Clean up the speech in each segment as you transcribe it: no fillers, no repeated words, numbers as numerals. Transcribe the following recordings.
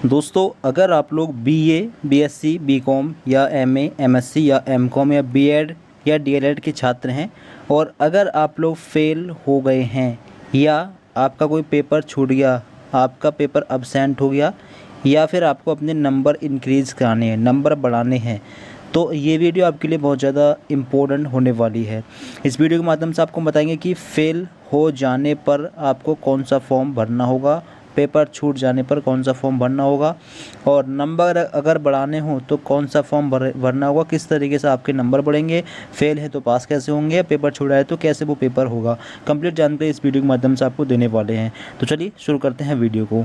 दोस्तों, अगर आप लोग बीए, बीएससी, बीकॉम या एमए, एमएससी या एमकॉम या बीएड या डीएलएड के छात्र हैं और अगर आप लोग फेल हो गए हैं या आपका कोई पेपर छूट गया, आपका पेपर अब्सेंट हो गया या फिर आपको अपने नंबर इंक्रीज़ कराने हैं, नंबर बढ़ाने हैं, तो ये वीडियो आपके लिए बहुत ज़्यादा इम्पोर्टेंट होने वाली है। इस वीडियो के माध्यम से आपको बताएंगे कि फ़ेल हो जाने पर आपको कौन सा फॉर्म भरना होगा, पेपर छूट जाने पर कौन सा फॉर्म भरना होगा और नंबर अगर बढ़ाने हो तो कौन सा फॉर्म भरना होगा, किस तरीके से आपके नंबर बढ़ेंगे, फेल है तो पास कैसे होंगे, पेपर छूटा है तो कैसे वो पेपर होगा। कंप्लीट जानकारी इस वीडियो के माध्यम से आपको देने वाले हैं। तो चलिए शुरू करते हैं वीडियो को।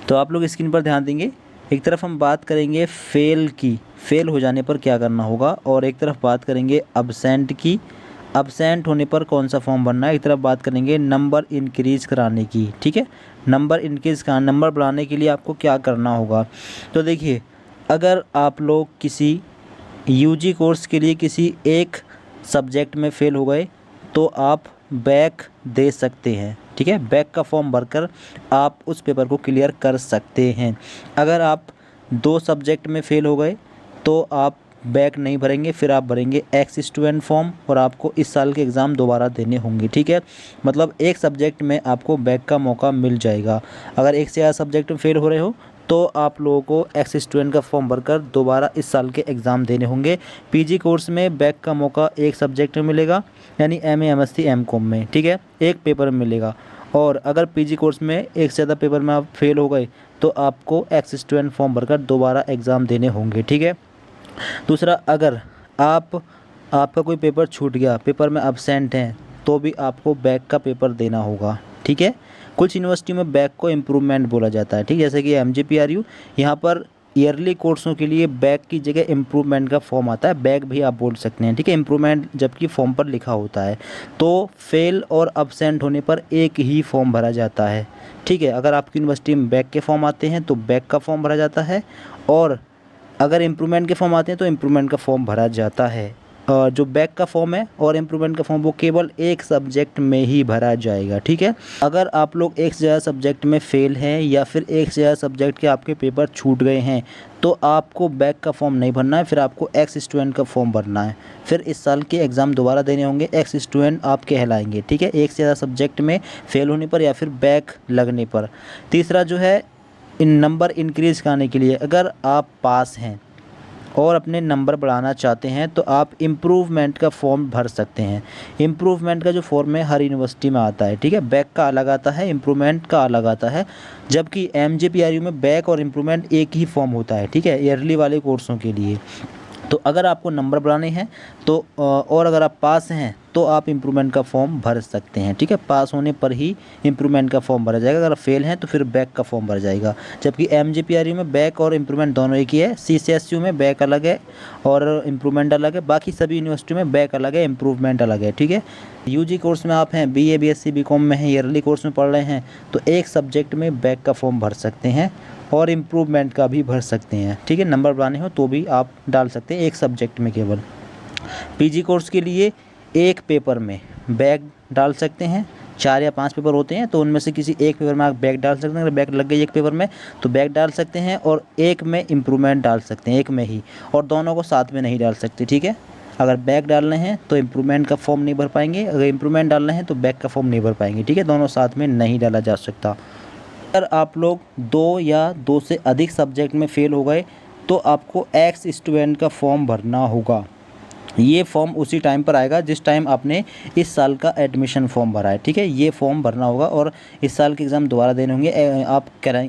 तो आप लोग स्क्रीन पर ध्यान देंगे। एक तरफ हम बात करेंगे फेल हो जाने पर क्या करना होगा और एक तरफ बात करेंगे अब्सेंट होने पर कौन सा फॉर्म भरना है। एक तरफ बात करेंगे नंबर इंक्रीज़ कराने की। ठीक है, नंबर बढ़ाने के लिए आपको क्या करना होगा। तो देखिए, अगर आप लोग किसी यूजी कोर्स के लिए किसी एक सब्जेक्ट में फ़ेल हो गए तो आप बैक दे सकते हैं। ठीक है, बैक का फॉर्म भरकर आप उस पेपर को क्लियर कर सकते हैं। अगर आप 2 सब्जेक्ट में फ़ेल हो गए तो आप बैक नहीं भरेंगे, फिर आप भरेंगे एक्स स्टूडेंट फॉर्म और आपको इस साल के एग्ज़ाम दोबारा देने होंगे। ठीक है, मतलब एक सब्जेक्ट में आपको बैक का मौका मिल जाएगा। अगर एक से ज़्यादा सब्जेक्ट में फ़ेल हो रहे हो तो आप लोगों को एक्स स्टूडेंट का फॉर्म भरकर दोबारा इस साल के एग्ज़ाम देने होंगे। पीजी कोर्स में बैक का मौका एक सब्जेक्ट में मिलेगा, यानी एमए, एमएससी, एमकॉम में। ठीक है, एक पेपर में मिलेगा। और अगर पीजी कोर्स में एक से ज़्यादा पेपर में आप फेल हो गए तो आपको एक्स स्टूडेंट फॉर्म भरकर दोबारा एग्ज़ाम देने होंगे। ठीक है, दूसरा, अगर आपका कोई पेपर छूट गया, पेपर में अब्सेंट हैं, तो भी आपको बैक का पेपर देना होगा। ठीक है, कुछ यूनिवर्सिटी में बैक को इम्प्रूवमेंट बोला जाता है। ठीक है, जैसे कि एमजेपीआरयू, यहाँ पर ईयरली कोर्सों के लिए बैक की जगह इम्प्रूवमेंट का फॉर्म आता है। बैक भी आप बोल सकते हैं। ठीक है, इम्प्रूवमेंट जबकि फॉर्म पर लिखा होता है। तो फेल और अब्सेंट होने पर एक ही फॉर्म भरा जाता है। ठीक है, अगर आपकी यूनिवर्सिटी में बैक के फॉर्म आते हैं तो बैक का फॉर्म भरा जाता है और अगर इम्प्रूवमेंट के फॉर्म आते हैं तो इम्प्रूवमेंट का फॉर्म भरा जाता है। जो बैक का फॉर्म है और इम्प्रूवमेंट का फॉर्म वो केवल एक सब्जेक्ट में ही भरा जाएगा। ठीक है, अगर आप लोग एक से ज़्यादा सब्जेक्ट में फ़ेल हैं या फिर एक से ज़्यादा सब्जेक्ट के आपके पेपर छूट गए हैं तो आपको बैक का फॉर्म नहीं भरना है, फिर आपको एक्स स्टूडेंट का फॉर्म भरना है। फिर इस साल के एग्ज़ाम दोबारा देने होंगे, एक्स स्टूडेंट आप कहलाएंगे। ठीक है, एक से ज़्यादा सब्जेक्ट में फ़ेल होने पर या फिर बैक लगने पर। तीसरा जो है, इन नंबर इंक्रीज़ कराने के लिए, अगर आप पास हैं और अपने नंबर बढ़ाना चाहते हैं तो आप इम्प्रूवमेंट का फॉर्म भर सकते हैं। इम्प्रूवमेंट का जो फॉर्म है हर यूनिवर्सिटी में आता है। ठीक है, बैक का अलग आता है, इम्प्रूवमेंट का अलग आता है, जबकि एमजेपीआरयू में बैक और इम्प्रूवमेंट एक ही फॉर्म होता है। ठीक है, ईयरली वाले कोर्सों के लिए। तो अगर आपको नंबर बढ़ाने हैं तो और अगर आप पास हैं तो आप इम्प्रूवमेंट का फॉर्म भर सकते हैं। ठीक है, पास होने पर ही इम्प्रूवमेंट का फॉर्म भरा जाएगा, अगर आप फेल हैं तो फिर बैक का फॉर्म भरा जाएगा। जबकि एमजेपीआरयू में बैक और इम्प्रूवमेंट दोनों एक ही है। सीसीएसयू में बैक अलग है और इम्प्रूवमेंट अलग है। बाकी सभी यूनिवर्सिटी में बैक अलग है, इम्प्रूवमेंट अलग है। ठीक है, यूजी कोर्स में आप हैं, बीए, बीएससी, बीकॉम में हैं, ईयरली कोर्स में पढ़ रहे हैं तो एक सब्जेक्ट में बैक का फॉर्म भर सकते हैं और इम्प्रूवमेंट का भी भर सकते हैं। ठीक है, नंबर बढ़ाने हो तो भी आप डाल सकते हैं एक सब्जेक्ट में केवल। पीजी कोर्स के लिए एक पेपर में बैक डाल सकते हैं। 4 या 5 पेपर होते हैं तो उनमें से किसी एक पेपर में आप बैक डाल सकते हैं। अगर बैक लग गई एक पेपर में तो बैक डाल सकते हैं और एक में इम्प्रूवमेंट डाल सकते हैं, एक में ही, और दोनों को साथ में नहीं डाल सकते। ठीक है, अगर बैक डालने हैं तो इम्प्रूवमेंट का फॉर्म नहीं भर पाएंगे, अगर इम्प्रूवमेंट डालना है तो बैक का फॉर्म नहीं भर पाएंगे। ठीक है, दोनों साथ में नहीं डाला जा सकता। अगर आप लोग 2 या 2 से अधिक सब्जेक्ट में फ़ेल हो गए तो आपको एक्स स्टूडेंट का फॉर्म भरना होगा। ये फॉर्म उसी टाइम पर आएगा जिस टाइम आपने इस साल का एडमिशन फॉर्म भरा है। ठीक है, ये फॉर्म भरना होगा और इस साल के एग्ज़ाम दोबारा देने होंगे।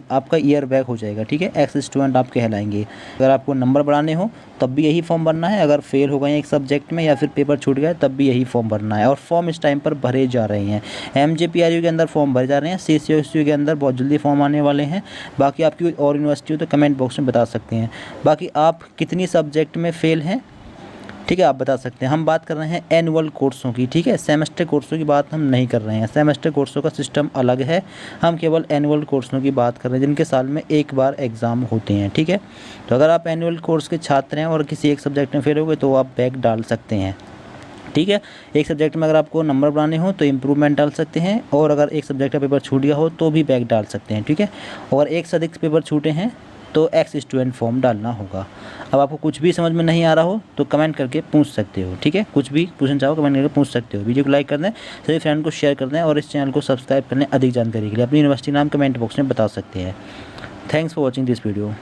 आपका ईयर बैक हो जाएगा। ठीक है, एक्स स्टूडेंट आप कहलाएंगे। अगर आपको नंबर बढ़ाने हो तब भी यही फॉर्म भरना है, अगर फेल हो गए एक सब्जेक्ट में या फिर पेपर छूट गया तब भी यही फॉर्म भरना है। और फॉर्म इस टाइम पर भरे जा रहे हैं। एमजेपीआरयू के अंदर फॉर्म भरे जा रहे हैं, सीसीएसयू के अंदर बहुत जल्दी फॉर्म आने वाले हैं। बाकी आपकी और यूनिवर्सिटी हो तो कमेंट बॉक्स में बता सकते हैं। बाकी आप कितनी सब्जेक्ट में फ़ेल हैं, ठीक है, आप बता सकते हैं। हम बात कर रहे हैं एनुअल कोर्सों की। ठीक है, सेमेस्टर कोर्सों की बात हम नहीं कर रहे हैं। सेमेस्टर कोर्सों का सिस्टम अलग है, हम केवल एनुअल कोर्सों की बात कर रहे हैं जिनके साल में एक बार एग्ज़ाम होते हैं। ठीक है, तो अगर आप एनुअल कोर्स के छात्र हैं और किसी एक सब्जेक्ट में फेल हो गए तो आप बैक डाल सकते हैं। ठीक है। एक सब्जेक्ट में अगर आपको नंबर बनाने हो तो इम्प्रूवमेंट डाल सकते हैं, और अगर एक सब्जेक्ट का पेपर छूट गया हो तो भी बैक डाल सकते हैं। ठीक है। और एक से अधिक पेपर छूटे हैं तो एक्स स्टूडेंट फॉर्म डालना होगा। अब आपको कुछ भी समझ में नहीं आ रहा हो तो कमेंट करके पूछ सकते हो। ठीक है, कुछ भी पूछना चाहो कमेंट करके पूछ सकते हो। वीडियो को लाइक कर दें, सभी फ्रेंड को शेयर कर दें, और इस चैनल को सब्सक्राइब करने अधिक जानकारी के लिए अपनी यूनिवर्सिटी नाम कमेंट बॉक्स में बता सकते हैं। Thanks for watching this video.